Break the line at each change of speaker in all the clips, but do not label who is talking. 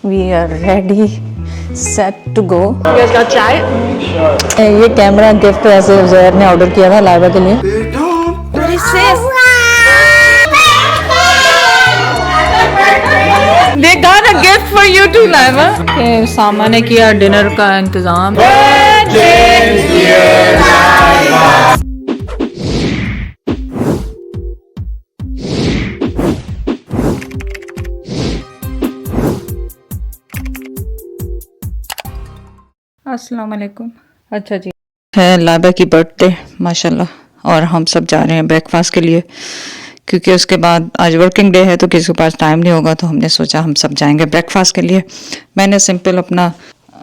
We are ready set to go.
चाय
ये camera gift वैसे जहर ने ऑर्डर किया था लाइबा के लिए।
They got a gift for you too, Laiva.
सामा ने किया डिनर का इंतजाम। अस्सलाम वालेकुम। अच्छा जी, है लाइबा की बर्थडे माशाल्लाह, और हम सब जा रहे हैं ब्रेकफास्ट के लिए क्योंकि उसके बाद आज वर्किंग डे है तो किसी के पास टाइम नहीं होगा, तो हमने सोचा हम सब जाएंगे ब्रेकफास्ट के लिए। मैंने सिंपल अपना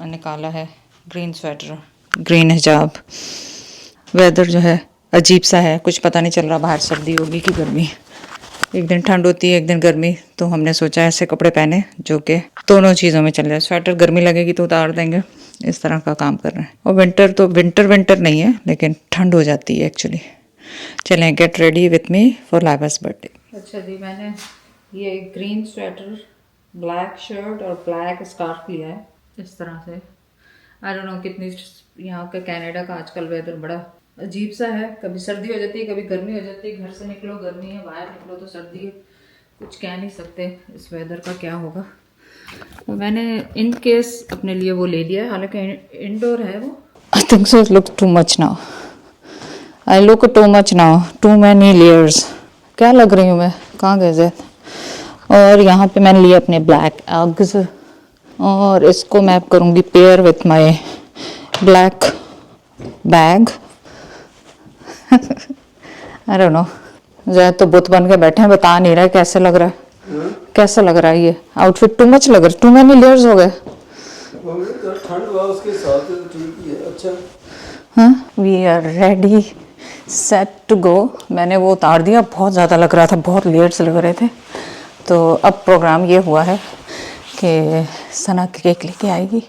निकाला है ग्रीन स्वेटर, ग्रीन हिजाब। वेदर जो है अजीब सा है, कुछ पता नहीं चल रहा बाहर सर्दी होगी कि गर्मी। एक दिन ठंड होती है एक दिन गर्मी, तो हमने सोचा ऐसे कपड़े पहने जो कि दोनों चीज़ों में चल जाए। स्वेटर गर्मी लगेगी तो उतार देंगे, इस तरह का काम कर रहे हैं। और विंटर तो विंटर नहीं है लेकिन ठंड हो जाती है एक्चुअली। चलें, get ready with me for Laiba's birthday. अच्छा जी, मैंने ये ग्रीन स्वेटर, ब्लैक शर्ट और ब्लैक स्कार्फ लिया है इस तरह से। आई डोंट नो कितनी यहाँ का कनाडा का आजकल वेदर बड़ा अजीब सा है, कभी सर्दी हो जाती है कभी गर्मी हो जाती है। घर से निकलो गर्मी है, बाहर निकलो तो सर्दी है, कुछ कह नहीं सकते इस वेदर का क्या होगा। तो मैंने इन केस अपने लिए वो ले लिया है, हालांकि इंडोर है वो। I think so it look too much now, I look too much now, too many layers. क्या लग रही हूँ मैं, कहाँ गए थे। और यहाँ पे मैंने लिए अपने ब्लैक एग्स, और इसको मैं करूँगी pair with my black bag. I don't know, Zaid तो बुत बन के बैठे हैं, बता नहीं रहा कैसे लग रहा है। कैसा लग रहा है ये आउटफिट? टू मच लग रहा है, टू मैनी लेयर्स हो गए।
ठंड हुआ उसके साथ तो ठीक ही है। अच्छा,
हाँ, we are ready set to go. मैंने वो उतार दिया, बहुत ज़्यादा लग रहा था, बहुत लेयर्स लग रहे थे। तो अब प्रोग्राम ये हुआ है कि सना केक लेके आएगी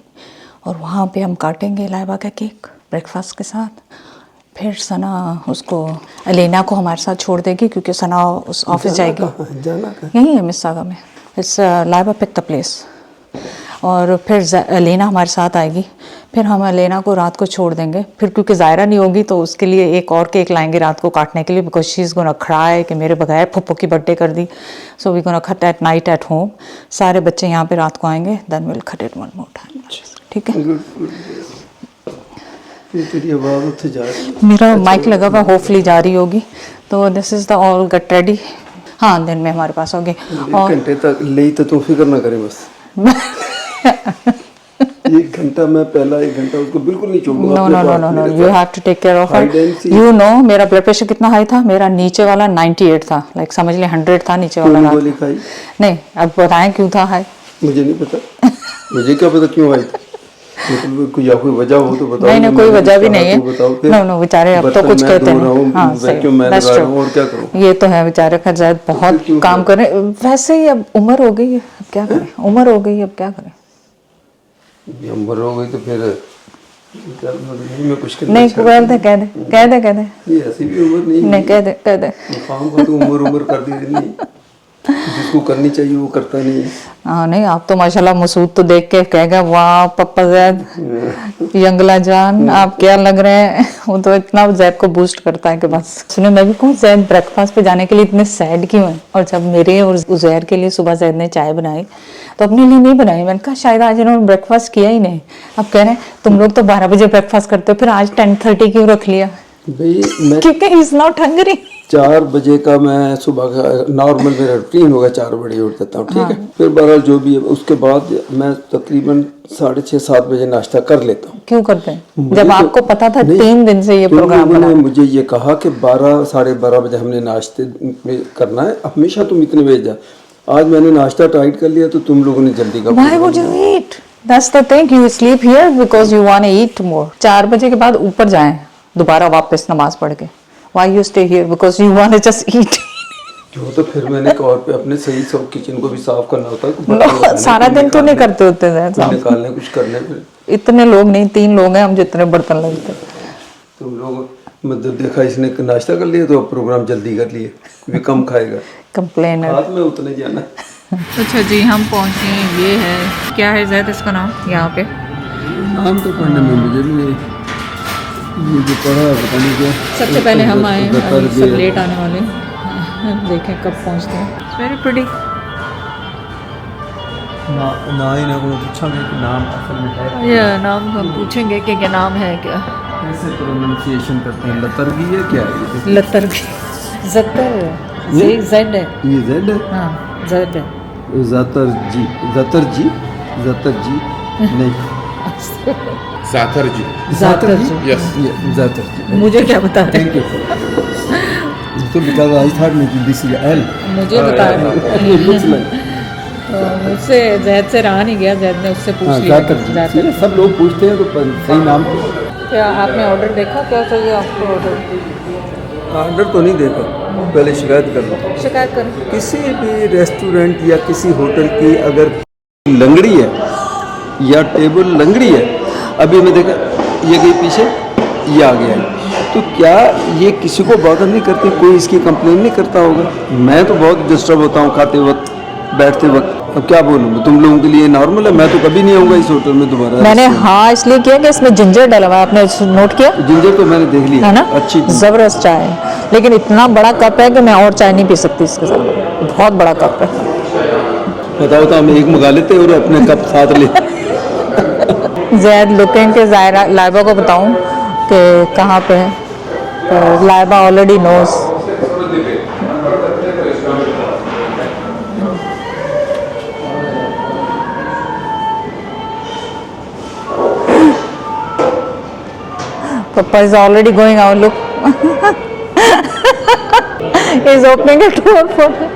और वहाँ पे हम काटेंगे लाइबा का केक ब्रेकफास्ट के साथ। फिर सना उसको अलेना को हमारे साथ छोड़ देगी क्योंकि सना उस ऑफिस जाएगी।
जाना
यहीं है मिस्सागा में, it's Laiba pick the place. और फिर अलेना हमारे साथ आएगी, फिर हम अलेना को रात को छोड़ देंगे। फिर क्योंकि ज़ायरा नहीं होगी तो उसके लिए एक और केक लाएंगे रात को काटने के लिए, because she is gonna cry कि मेरे बगैर फुप्पो की बर्थडे कर दी। So we gonna cut at night at home. सारे बच्चे यहाँ पे रात को आएंगे, then will cut it one more time. ठीक है,
तेरी आवाज़ उत्थे जा रही है।
मेरा माइक लगा हुआ, होपफुली जा रही होगी। तो this is the all get ready. हाँ, दिन में हमारे पास होगी। और
घंटे तक ले तो तू फिक्र ना करे बस। एक घंटा मैं पहला, एक घंटा उसको बिल्कुल नहीं छोड़ूंगा।
No no no no no, you have to take care of her. You know मेरा ब्लड प्रेशर कितना हाई था, मेरा नीचे वाला 98 था, लाइक समझ ले 100 था नीचे वाला।
गोली खाई?
नहीं, अब बताएं क्यों था हाई।
मुझे नहीं पता, मुझे क्या पता क्यों आई थी। मतलब कोई वजह हो तो बताओ।
नहीं, कोई वजह भी नहीं है। नो नो, बेचारे अब तो कुछ कहते हैं। हाँ,
और क्या करूं?
ये तो है, बेचारे खैर जायद बहुत काम कर रहे हैं। वैसे ही अब उम्र हो गई है, अब क्या करें, उम्र हो गई अब क्या करें।
उम्र हो गई तो फिर मैं कुछ
नहीं, कह दे
ये ऐसी भी उम्र नहीं,
कह दे
काम को तो उम्र कर दी नहीं, जिसको करनी चाहिए वो करता नहीं है।
हाँ, नहीं आप तो माशाल्लाह मसूद तो देख के कहेगा वाह पप्पा जैद, यंगला जान आप क्या लग रहे हैं। वो तो इतना जैद को बूस्ट करता है कि बस। सुनो, मैं भी कहूँ जैद ब्रेकफास्ट पे जाने के लिए इतने सैड क्यों है। और जब मेरे और उज़ैर के लिए सुबह जैद ने चाय बनाई तो अपने लिए नहीं बनाई। मैंने कहा शायद आज इन्होंने ब्रेकफास्ट किया ही नहीं। अब कह रहे हैं तुम लोग तो 12 बजे ब्रेकफास्ट करते हो, फिर आज 10:30 क्यों रख लिया?
भाई मैं
क्योंकि ही इज नॉट हंग्री।
4 बजे का मैं सुबह का नॉर्मल मेरा रूटीन होगा, 4 बजे उठ जाता हूँ। ठीक है, फिर बहरहाल जो भी है उसके बाद मैं तकरीबन 6:30-7 बजे नाश्ता कर लेता हूँ।
क्यों करते हैं जब आपको पता था 3 दिन से ये प्रोग्राम बना?
मुझे ये कहा कि 12-12:30 बजे हमने नाश्ते में करना है, हमेशा तुम इतने बजे जा। आज मैंने नाश्ता टाइट कर लिया तो तुम लोगों ने जल्दी का।
Why would you eat? That's the thing. You sleep here because you want to eat more. 4 बजे के बाद ऊपर जाएं दोबारा वापस नमाज पढ़ के। Why you stay here? Because you want to just eat.
जो तो फिर मैंने कॉल पे अपने सही सब किचन को भी साफ करना होता है।
No, सारा दिन तो नहीं करते होते हैं
निकालने कुछ करने फिर।
इतने लोग नहीं, 3 लोग हैं हम जितने बर्तन लगते हैं।
तुम लोग मतलब देखा इसने नाश्ता कर लिया तो प्रोग्राम जल्दी कर लिए, वे कम खाएगा।
कंप्लेनर।
हाथ में उतने जाना।
अच्छा जी, हम पहुंचे। ये है, क्या है जैद इसका नाम यहाँ पे?
नाम तो पढ़ने में मुझे भी नहीं, ये जो पढ़ा है पता नहीं क्या।
सबसे पहले हम आए,
जतर
अभी
जी
सब
है।
लेट आने वाले हैं। देखें कब पहुंचते हैं। Very pretty.
ना ही ना कोई पूछा मैं कि नाम असल में है
ये नाम हम पूछेंगे कि क्या नाम है क्या।
कैसे प्रोनाउंसिएशन करते हैं, लतरगी है क्या है ये?
लतर जतर
ये?
जेड है।
ये जेड है,
हाँ जेड है।
जतर जी, जतर जी, जतर जी नहीं,
Zatar ji.
जातर जी।
Yes.
ये जतर जी।
मुझे क्या बता रहे?
Thank you. So because I thought maybe this is L.
मुझे बता रहे।
It looks like
मुझसे जैद से रहा नहीं गया, जैद ने उससे पूछ
हाँ,
लिया।
जातर जी।
जातर।
सब लोग पूछते हैं तो सही नाम तो
क्या आपने ऑर्डर देखा? क्या चाहिए आपको ऑर्डर?
ऑर्डर तो नहीं देगा, पहले शिकायत कर लो।
शिकायत करें।
किसी भी रेस्टोरेंट या किसी होटल की अगर लंगड़ी है या टेबल लंगड़ी है, अभी मैं देखा ये गई पीछे, ये आ गया है, तो क्या ये किसी को बॉदर नहीं करती? कोई इसकी कंप्लेन नहीं करता होगा? मैं तो बहुत डिस्टर्ब होता हूँ खाते वक्त, बैठते वक्त। अब क्या बोलूँ, तुम लोगों के लिए नॉर्मल है, मैं तो कभी नहीं आऊँगा इस होटल में दोबारा।
मैंने हाँ इसलिए किया कि इसमें जिंजर डला हुआ है, आपने नोट किया
जिंजर तो मैंने देख लिया
है ना?
अच्छी थी।
जबरदस्त चाय है, लेकिन इतना बड़ा कप है कि मैं और चाय नहीं पी सकती इसके साथ। बहुत बड़ा कप है।
बताओ तो हम एक मंगा लेते और अपने कप साथ ले।
जैद लुकिंग के जायरा लाइबा को बताऊं कि कहाँ पे है, तो Laiba already knows. Papa is already going out. Look, he's opening a door for her.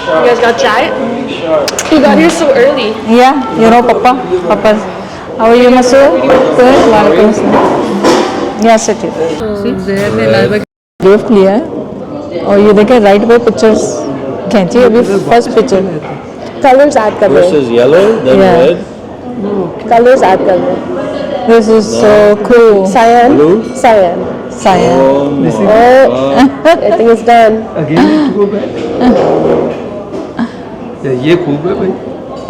You guys got chai? You got here so early.
Yeah, you know Papa. Papa, how are you, Masood? Good. Walaikum assalam. Yeah, sit here. ज़ैद ने Laiba gift लिया है और ये देखें right पे pictures खींची अभी। First picture
Colors add कर रहे हैं.
yellow, then
Yeah.
red,
Colors add कर रहे हैं.
This is so cool.
Cyan.
blue.
Cyan.
Cyan.
Oh, I think it's done.
ये खूब है भाई।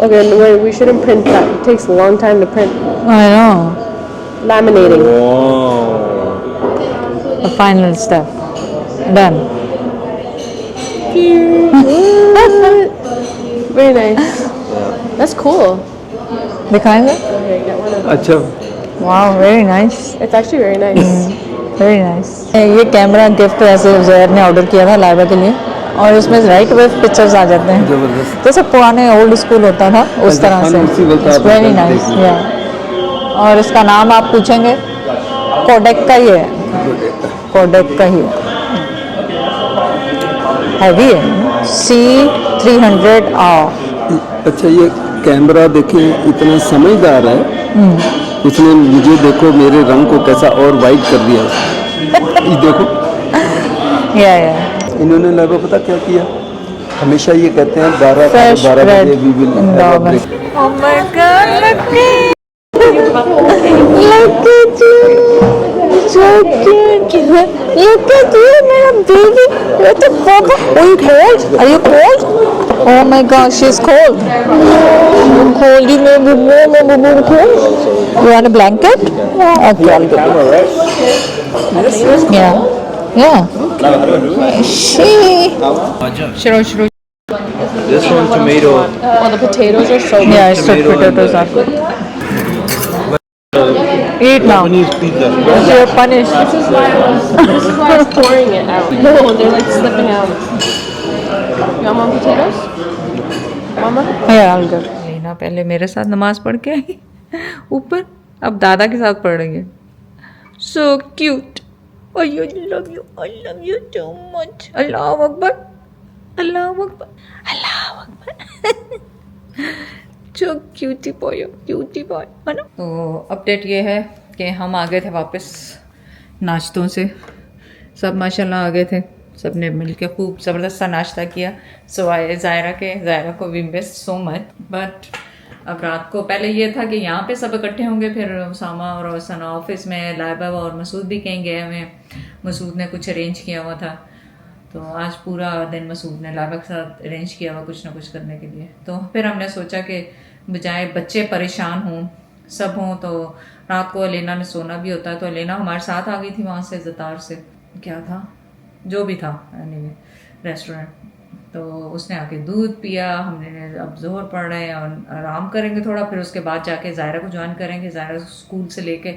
Okay, wait, we shouldn't print that. It takes a long time to print.
I know.
Laminating.
Wow.
The final step. Done.
Very nice. That's cool.
दिखाएंगे?
Okay, get one of
अच्छा,
Wow, very nice.
It's actually very nice.
Very nice. ये camera gift ऐसे ज़ैद ने order किया था लाइबा के लिए और इसमें राइट वेव पिक्चर्स आ जाते हैं,
जबरदस्त।
जैसे पुराने ओल्ड स्कूल होता था उस तरह से।
उसी वक्त आप
वेरी
देख
नाइस।
लीजिए।
या और इसका नाम आप पूछेंगे, कोडेक का ही है, कोडेक का ही है। हैवी है, C300R।
अच्छा, ये कैमरा देखें इतना समझदार है, इसने मुझे देखो मेरे रंग को कैसा और वाइट कर दिया उसने। ये देखो
या
इन्होंने लगभग पता क्या किया, हमेशा ये कहते हैं 12
Fresh bread
बजे we will
in the
have a
oven.
break।
Oh my God, look at you, so cute. Look at you, my baby. What the fuck? Are you cold? Are you cold? Oh my God, she's cold. You cold? You may be cold. You want a blanket? Okay, I'll get it. Yeah. Yeah. Shiro.
This one tomato.
Oh, the potatoes are so good.
Yeah, stuffed potatoes are good. Eat now.
Japanese pizza.
You're punished.
This is why it's pouring it out. No, they're like slipping out. You want more potatoes? Mama?
Yeah, I'll get. Reena पहले मेरे साथ नमाज पढ़ के आई ऊपर, अब दादा के साथ पढ़ रही है। So cute. Oh, I love you. I love you so much. Allahu Akbar. Allahu Akbar. Allahu Akbar. So cutie boy, cutie boy, है ना? तो अपडेट ये है कि हम आ गए थे वापस नाश्तों से। सब माशाल्लाह आ गए थे, सब ने मिल के खूब ज़बरदस्त सा नाश्ता किया। सवाए ज़ायरा के, ज़ायरा को we miss so much, but अब रात को पहले ये था कि यहाँ पे सब इकट्ठे होंगे, फिर उसामा और सना ऑफिस में, लाइबा और मसूद भी कहीं गए हुए। मसूद ने कुछ अरेंज किया हुआ था, तो आज पूरा दिन मसूद ने लाइबा के साथ अरेंज किया हुआ कुछ ना कुछ करने के लिए। तो फिर हमने सोचा कि बजाय बच्चे परेशान हों, सब हों, तो रात को अलेना ने सोना भी होता है, तो अलेना हमारे साथ आ गई थी वहाँ से, ज़तार से, क्या था जो भी था एनीवे रेस्टोरेंट। तो उसने आके दूध पिया, हमने अब जोहर पढ़ रहे हैं और आराम करेंगे थोड़ा, फिर उसके बाद जाके ज़ायरा को ज्वाइन करेंगे। ज़ायरा स्कूल से लेके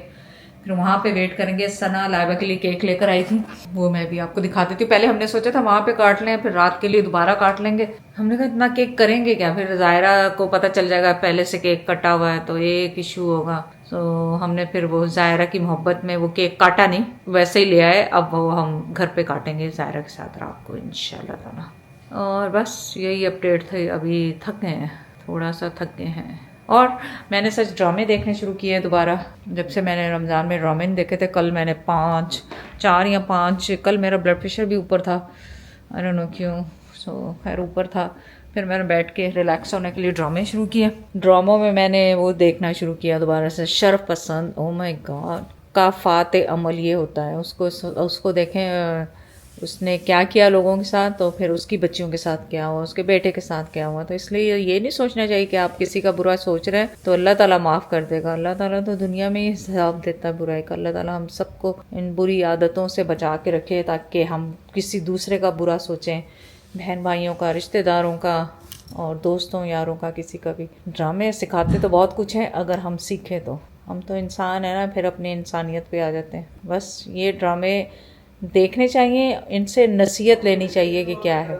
फिर वहाँ पे वेट करेंगे। सना लाइबा के लिए केक लेकर आई थी, वो मैं भी आपको दिखा देती हूँ। पहले हमने सोचा था वहाँ पे काट लें, फिर रात के लिए दोबारा काट लेंगे। हमने कहा इतना केक करेंगे क्या, फिर ज़ायरा को पता चल जाएगा पहले से केक कटा हुआ है तो एक इशू होगा। तो हमने फिर वो ज़ायरा की मोहब्बत में वो केक काटा नहीं, वैसे ही ले आए। अब वो हम घर पे काटेंगे ज़ायरा के साथ रात को इंशाल्लाह ताला। और बस यही अपडेट थे। अभी थक गए हैं, थोड़ा सा थक गए हैं। और मैंने सच ड्रामे देखने शुरू किए हैं दोबारा, जब से मैंने रमज़ान में ड्रामे नहीं देखे थे। कल मैंने 4 या 5, कल मेरा ब्लड प्रेशर भी ऊपर था, आई डोंट नो क्यों, सो खैर ऊपर था। फिर मैंने बैठ के रिलैक्स होने के लिए ड्रामे शुरू किए। ड्रामों में मैंने वो देखना शुरू किया दोबारा से, शर्फ पसंद, ओ माय गॉड का फाते अमल ये होता है। उसको देखें उसने क्या किया लोगों के साथ, तो फिर उसकी बच्चियों के साथ क्या हुआ, उसके बेटे के साथ क्या हुआ। तो इसलिए ये नहीं सोचना चाहिए कि आप किसी का बुरा सोच रहे हैं तो अल्लाह ताला माफ़ कर देगा। अल्लाह ताला तो दुनिया में ही हिसाब देता है बुराई का। अल्लाह ताला हम सबको इन बुरी आदतों से बचा के रखे ताकि हम किसी दूसरे का बुरा सोचें, बहन भाइयों का, रिश्तेदारों का और दोस्तों यारों का, किसी का भी। ड्रामे सिखाते तो बहुत कुछ है, अगर हम सीखें तो। हम तो इंसान है ना, फिर अपनी इंसानियत पे आ जाते हैं। बस ये ड्रामे देखने चाहिए, इनसे नसीहत लेनी चाहिए कि क्या है।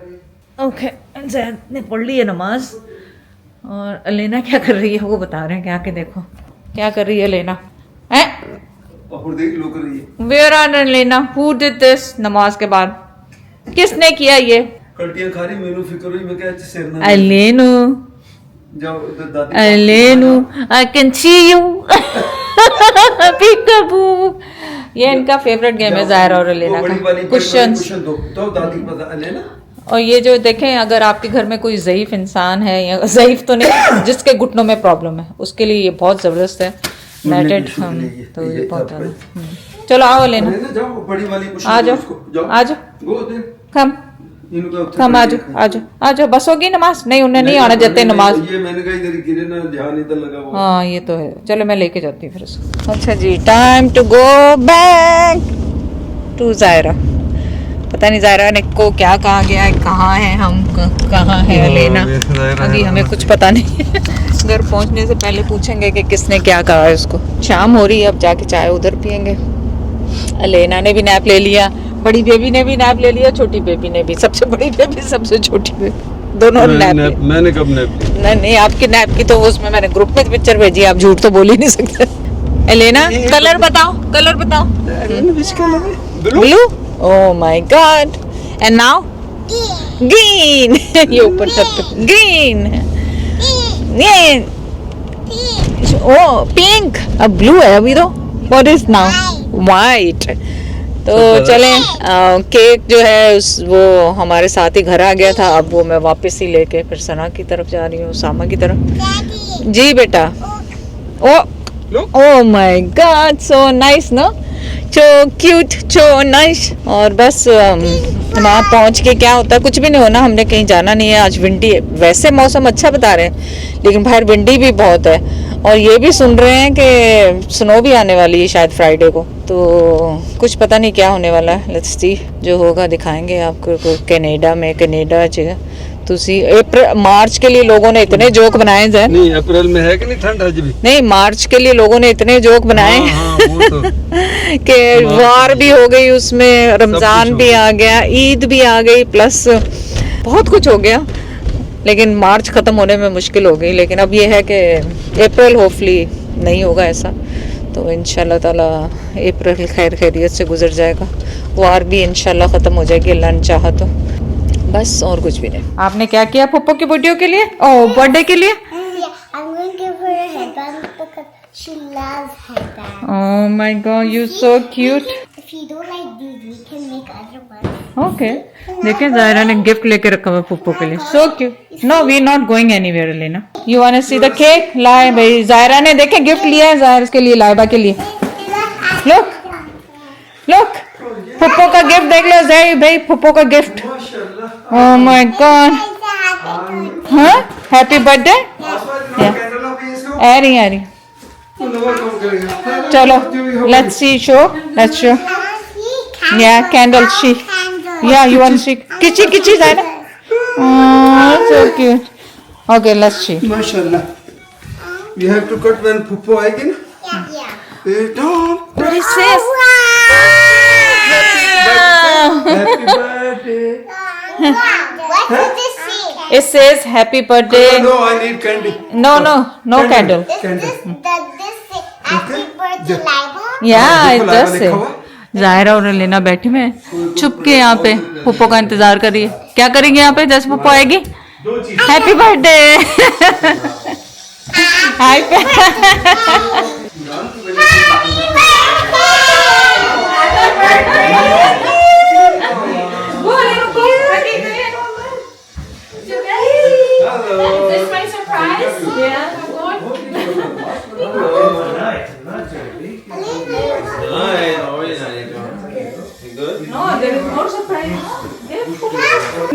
ओके, जैद ने पढ़ ली है नमाज और अलेना क्या कर रही है वो बता रहे हैं कि आके देखो क्या कर रही है Alena. Where are Alena, who did this? नमाज के बाद किसने किया ये?
कल्टियां खा रही, मेनू फिक्र हुई, मैं क्या सिर ना
अलेनु,
जाओ दादी
अलेनु, आई कैन सी यू पीकाबू। ये इनका फेवरेट गेम है ज़ायरा और अलेना का, कुशन्स।
तो दादी को पता अलेना।
और ये जो देखें, अगर आपके घर में कोई ज़ईफ़ इंसान है, या ज़ईफ़ तो नहीं, जिसके घुटनों में प्रॉब्लम है, उसके लिए ये बहुत ज़बरदस्त है मैटेड। हम तो ये बहुत ज़्यादा। चलो आओ अलेना, आ जाओ आ जाओ, कम आ जाओ। बस होगी नमाज? नहीं, उन्हें नहीं आना जाते नमाज।
ये मैंने कहा इधर गिरे ना, ध्यान इधर लगा हुआ।
हाँ ये तो है। चलो मैं लेके जाती हूँ फिर उसको। अच्छा जी, time to go back to Zaira. पता नहीं ज़ायरा ने को क्या कहा गया है, कहाँ है हम, कहाँ है अलेना, अभी हमें कुछ पता नहीं है। घर पहुँचने से पहले पूछेंगे कि किसने क्या कहा है उसको। शाम हो रही है, अब जाके चाय उधर पियेंगे। अलेना ने भी नैप ले लिया, बड़ी बेबी ने भी नैप ले लिया, छोटी बेबी ने भी, सबसे बड़ी बेबी सबसे छोटी बेबी, दोनों नैप।
मैंने कब नैप?
नहीं आपकी नैप की तो उसमें मैंने ग्रुप में पिक्चर भेजी, आप झूठ तो बोल ही नहीं सकते। एलेना कलर बताओ, कलर बताओ। Blue, oh my God, and now green. ये ऊपर छत पे ग्रीन, ये ओह पिंक, अब ब्लू है अभी तो। What is now? वाइट। तो चलें, केक जो है वो हमारे साथ ही घर आ गया था, अब वो मैं वापस ही लेके फिर सना की तरफ जा रही हूँ, सामा की तरफ। जी बेटा। Oh my God, so nice ना, सो क्यूट, सो नाइस। और बस वहाँ पहुँच के क्या होता है, कुछ भी नहीं होना, हमने कहीं जाना नहीं है। आज विंडी है, वैसे मौसम अच्छा बता रहे हैं लेकिन बाहर विंडी भी बहुत है, और ये भी सुन रहे हैं कि स्नो भी आने वाली है शायद फ्राइडे को। तो कुछ पता नहीं क्या होने वाला है, लेट्स सी, जो होगा दिखाएंगे आपको। कनाडा में, कनाडा तुसी अप्रैल मार्च के लिए लोगों ने इतने जोक बनाए हैं।
नहीं अप्रैल में है कि नहीं ठंड आज भी?
नहीं, मार्च के लिए लोगों ने इतने जोक बनाए
वो तो।
कि वार भी हो गई उसमें, रमजान भी आ गया, ईद भी आ गई, प्लस बहुत कुछ हो गया। लेकिन मार्च ख़त्म होने में मुश्किल हो गई। लेकिन अब ये है कि अप्रैल होपफुली नहीं होगा ऐसा, तो इंशाल्लाह ताला अप्रैल खैर खैरियत से गुजर जाएगा। वार भी इंशाल्लाह ख़त्म हो जाएगी अल्लाह ने चाहा तो। बस और कुछ भी नहीं। आपने क्या किया पप्पो की वीडियो के लिए, ओ बर्थडे के लिए?
I'm going to give her a headband because she loves headbands.
Oh my god, you're so cute.
If if you don't like these, we can make other ones.
Okay देखिए जायरा ने gift लेके रखा हुआ पुप्पो के लिए so cute no we not going anywhere लेना you want to see the cake लाए भाई जायरा ने देखे गिफ्ट लिया है जायरा के लिए लाइबा के लिए लुक लुक पुप्पो का गिफ्ट देख लो जाय भाई पुप्पो का गिफ्ट ओह माय गॉड हाँ हैप्पी बर्थडे आ रही चलो let's see show Yeah, candle she. Yeah, you want to see? Kichi Zaira. Oh, so cute. Okay, let's see.
माशाल्लाह. We have to cut when Puppo आएगी ना.
Yeah.
Don't.
What is this?
Happy birthday.
What does this say?
It says happy birthday.
No, I need candy.
No candle.
Does this say happy birthday, Laiba?
Yeah, it
देखो,
does say.
लिखा हुआ.
जायरा और लेना बैठी में छुप के यहाँ पे पुप्पो का इंतजार कर रही है क्या करेंगे यहाँ पे जैसे पुप्पो आएगी happy birthday
Is this my surprise? Yeah.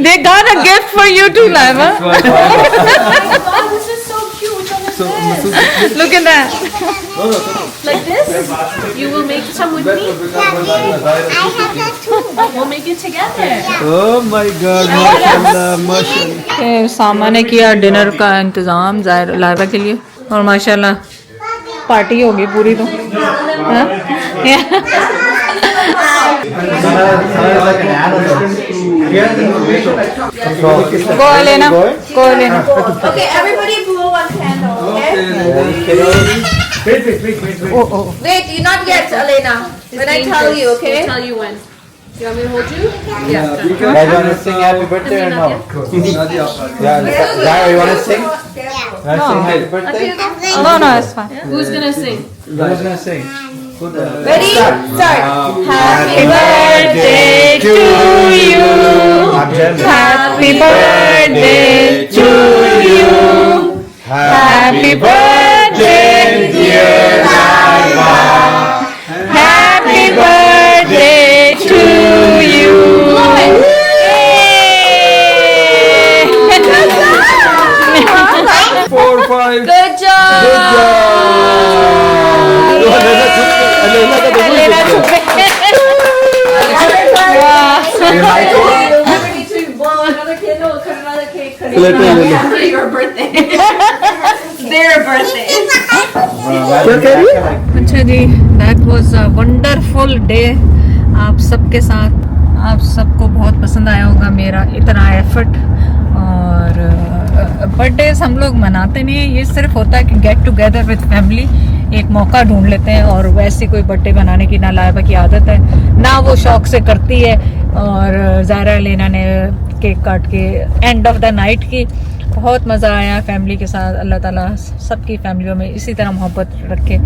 They got a gift for you too, Laiba.
Oh, this is so cute.
Look at that.
Like this? You will make some with me?
I have that too.
We'll make it together.
Oh my God, माशाल्लाह.
ये सामा ने किया dinner का इंतजाम लाइबा के लिए और माशाल्लाह पार्टी होगी पूरी तो हाँ? गो लेना
Okay, everybody blow one candle, okay? Wait, you not yet, Elena. When I tell you, okay?
I'll tell you when. You want me to hold you?
Guys, want to sing happy birthday or no? Yeah, Zara, you want to sing? Want to sing happy birthday?
no it's fine
Who's gonna sing?
Who's gonna sing?
Ready? Start.
Happy birthday to you
I'm Jen.
Happy birthday to you Happy birthday dear Laiba Happy birthday to you
4, 5.
Good job. Everybody to blow another candle, cut another cake, cut another your birthday. Their birthday.
अच्छा जी that was a wonderful day आप सबके साथ आप सबको बहुत पसंद आया होगा मेरा इतना एफर्ट और बर्थडेज हम लोग मनाते नहीं हैं ये सिर्फ होता है कि गेट टुगेदर विद फैमिली एक मौका ढूंढ लेते हैं और वैसी कोई बर्थडे बनाने की ना लाइबा की आदत है ना वो शौक से करती है और ज़ायरा लेना ने केक काट के एंड ऑफ द नाइट की बहुत मज़ा आया फैमिली के साथ अल्लाह ताला सबकी फैमिलियों में इसी तरह मोहब्बत रखे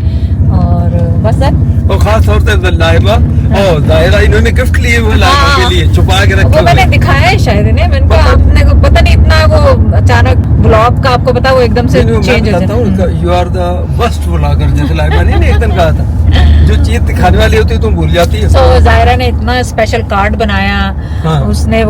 और बस
और खास तौर से लाइबा और जाहिरा इन्होंने गिफ्ट लिए हुए लाइबा के लिए छुपा के रखे
वो मैंने
हुए
दिखाया है शायद इन्हें मैंने कहा आपने को पता नहीं इतना वो अचानक ब्लॉग का आपको पता वो एकदम से चेंज हो जाता है
you are the best blogger जैसे लाइबा ने एक दिन कहा था जो चीज दिखाने वाली होती है तुम भूल जाती है
सो जायरा ने इतना स्पेशल कार्ड बनाया
हाँ।
उसने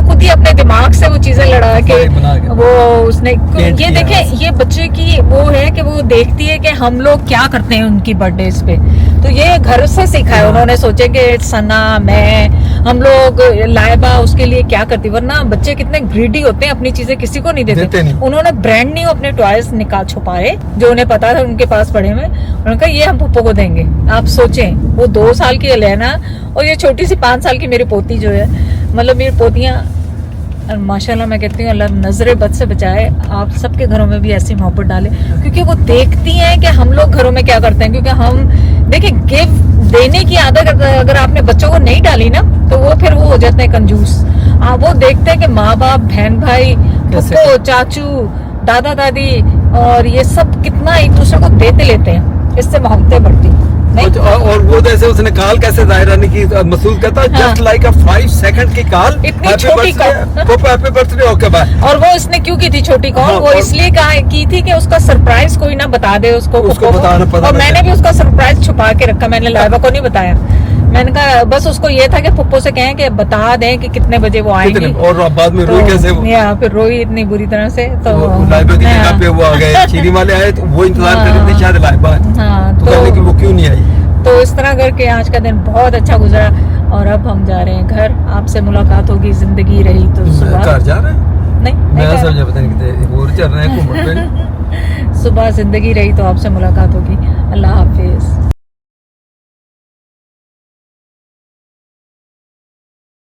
खुद ही अपने दिमाग से वो चीजें लड़ा के
बना के।
वो उसने
Paint
ये
किया
देखे ये बच्चे की वो है कि वो देखती है कि हम लोग क्या करते हैं उनकी बर्थडेज पे तो ये घर से सीखा है उन्होंने सोचे कि सना मैं हम लोग लाइबा उसके लिए क्या करती वरना बच्चे कितने ग्रीडी होते हैं अपनी चीजें किसी को नहीं देते
नहीं।
उन्होंने ब्रांड न्यू अपने टॉयज निकाल छुपाए जो उन्हें पता था उनके पास पड़े हुए उन्होंने कहा ये हम पप्पो को देंगे आप सोचें वो 2 साल की लेना और ये छोटी सी 5 साल की मेरी पोती जो है मतलब मेरी पोतियां माशाल्लाह मैं कहती हूँ अल्लाह नजरे बद से बचाए आप सबके घरों में भी ऐसी मोहब्बत डाले क्योंकि वो देखती हैं कि हम लोग घरों में क्या करते हैं क्योंकि हम देखिए गिफ्ट देने की आदत अगर आपने बच्चों को नहीं डाली ना तो वो फिर वो हो जाते हैं कंजूस वो देखते हैं कि माँ बाप बहन भाई फुप्पो चाचू दादा दादी और ये सब कितना एक दूसरे को देते लेते हैं इससे मोहब्बतें बढ़ती
और वो जैसे उसने कॉल कैसे जाहिर नहीं की, मसूद कहता जस्ट लाइक अ 5 सेकंड की कॉल,
इतनी छोटी
हैप्पी बर्थडे ओके बाय।
और वो उसने क्यों की थी छोटी कॉल? वो इसलिए की थी कि उसका सरप्राइज कोई ना बता दे उसको
बताना पता।
और मैंने भी उसका सरप्राइज छुपा के रखा, मैंने लाइबा को नहीं बताया। मैंने कहा बस उसको ये था कि पप्पो से कहें कि बता दें कि कितने बजे वो आएंगी।
और बाद में रोई कैसे वो?
या फिर रोई इतनी बुरी तरह से। तो
लाइबा की जगह पे वो आ गए, चीनी वाले आए तो वो इंतजार कर रहे थे शायद लाइबा तो कहने कि वो क्यों नहीं आई।
तो इस तरह करके आज का दिन बहुत अच्छा गुजरा और अब हम जा रहे हैं घर। आपसे मुलाकात होगी, जिंदगी रही तो सुबह।
घर जा रहे हैं?
नहीं
मैं समझा पता नहीं कितने और चल रहे हैं घूमने।
सुबह जिंदगी रही तो आपसे मुलाकात होगी। अल्लाह हाफिज।